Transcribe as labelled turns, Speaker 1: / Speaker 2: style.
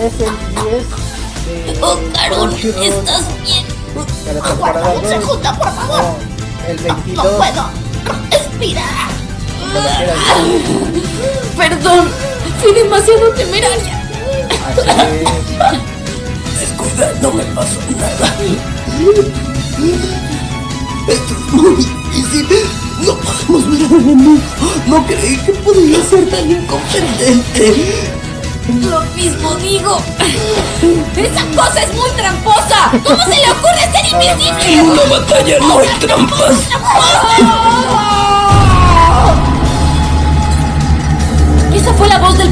Speaker 1: es el 10 de
Speaker 2: Oh, Carol,
Speaker 1: Crunchyroll
Speaker 2: ¿estás bien?
Speaker 1: para la
Speaker 2: Aguarda
Speaker 1: temporada
Speaker 2: un
Speaker 1: 2.
Speaker 2: segundo, por favor.
Speaker 1: No, el
Speaker 2: No
Speaker 1: 22.
Speaker 2: puedo respirar.
Speaker 1: Cuando quieras.
Speaker 2: Perdón, fui demasiado temeraria.
Speaker 1: Así es.
Speaker 2: Descuida, no me pasó nada. Esto es muy difícil. No podemos ver al enemigo. No creí que podía ser tan incompetente. Lo mismo digo. Esa cosa es muy tramposa. ¿Cómo se le ocurre ser invisible? En una batalla no hay trampas. Esa fue la voz del